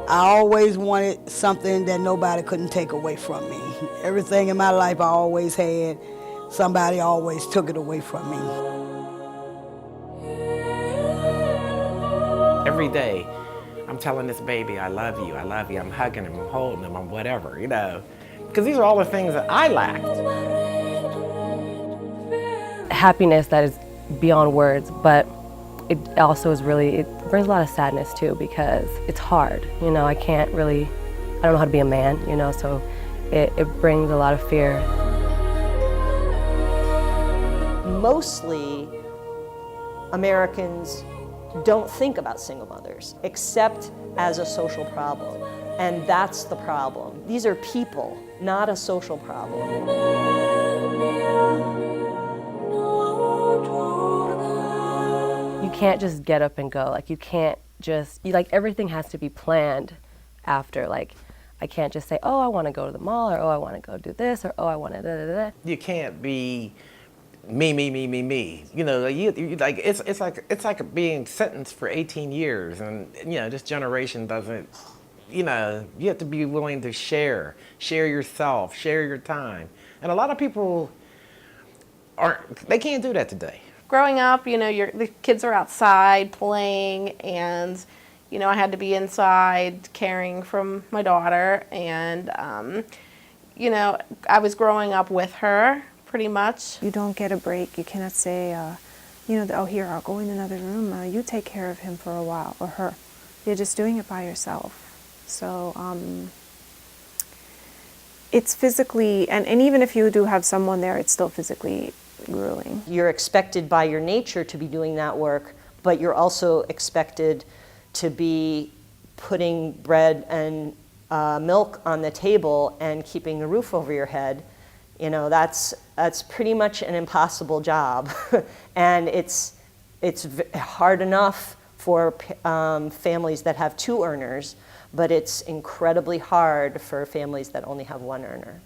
I always wanted something that nobody couldn't take away from me. Everything in my life I always had, somebody always took it away from me. Every day, I'm telling this baby, I love you, I'm hugging him, I'm holding him, I'm whatever, you know. Because these are all the things that I lacked. Happiness that is beyond words, but it also is really, it brings a lot of sadness too, because it's hard. You know, I don't know how to be a man, you know, so it brings a lot of fear. Mostly, Americans don't think about single mothers, except as a social problem. And that's the problem. These are people, not a social problem. You can't just get up and go. Like, you can't just, everything has to be planned after. Like, I can't just say, oh, I want to go to the mall, or oh, I want to go do this, or oh, I want to da-da-da. You can't be me. You know, it's like being sentenced for 18 years, and you know, this generation doesn't. You know, you have to be willing to share yourself, share your time, and a lot of people they can't do that today. Growing up, you know, the kids are outside playing, and you know, I had to be inside caring from my daughter, and you know, I was growing up with her pretty much. You don't get a break. You cannot say, you know, oh, here, I'll go in another room. You take care of him for a while, or her. You're just doing it by yourself. So it's physically, and even if you do have someone there, it's still physically grueling. You're expected by your nature to be doing that work, but you're also expected to be putting bread and milk on the table and keeping a roof over your head. You know, that's pretty much an impossible job. And it's hard enough for families that have two earners, but it's incredibly hard for families that only have one earner.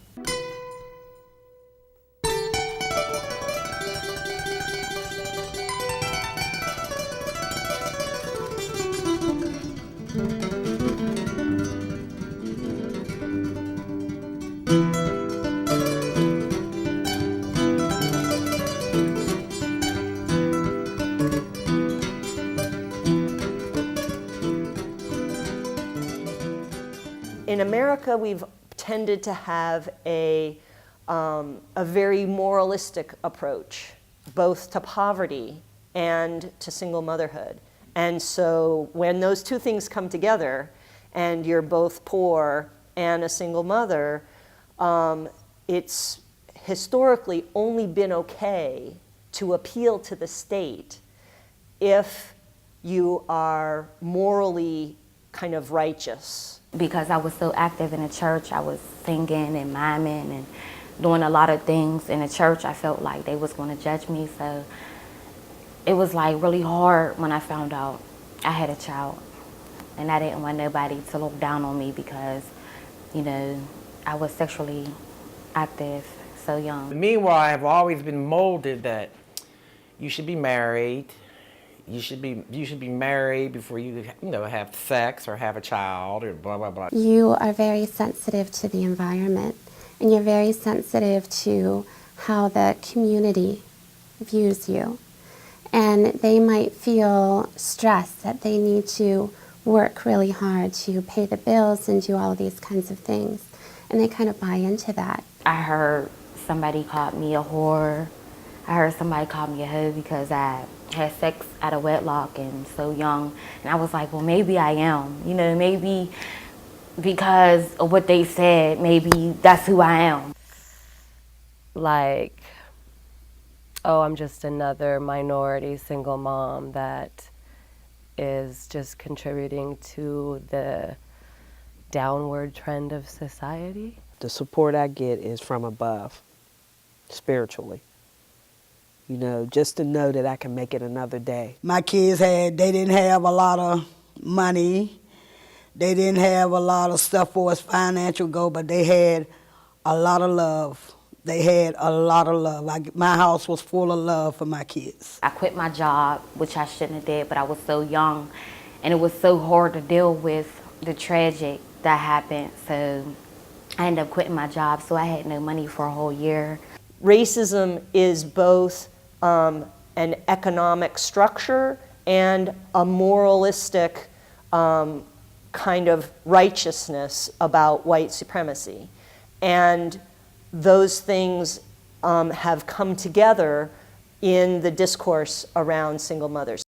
In America, we've tended to have a very moralistic approach, both to poverty and to single motherhood. And so when those two things come together, and you're both poor and a single mother, it's historically only been okay to appeal to the state if you are morally kind of righteous. Because I was so active in the church, I was singing and miming and doing a lot of things in the church. I felt like they was going to judge me, so it was like really hard when I found out I had a child, and I didn't want nobody to look down on me because, you know, I was sexually active so young. Meanwhile, I've always been molded that you should be married. You should be married before you know, have sex or have a child or blah, blah, blah. You are very sensitive to the environment, and you're very sensitive to how the community views you. And they might feel stressed that they need to work really hard to pay the bills and do all these kinds of things. And they kind of buy into that. I heard somebody called me a whore. I heard somebody call me a hoe because I had sex out of wedlock and so young. And I was like, well, maybe I am. You know, maybe because of what they said, maybe that's who I am. Like, oh, I'm just another minority single mom that is just contributing to the downward trend of society. The support I get is from above, spiritually. You know, just to know that I can make it another day. My kids they didn't have a lot of money. They didn't have a lot of stuff for us financial goal, but they had a lot of love. They had a lot of love. My house was full of love for my kids. I quit my job, which I shouldn't have did, but I was so young, and it was so hard to deal with the tragic that happened. So I ended up quitting my job, so I had no money for a whole year. Racism is both an economic structure and a moralistic kind of righteousness about white supremacy. And those things have come together in the discourse around single mothers.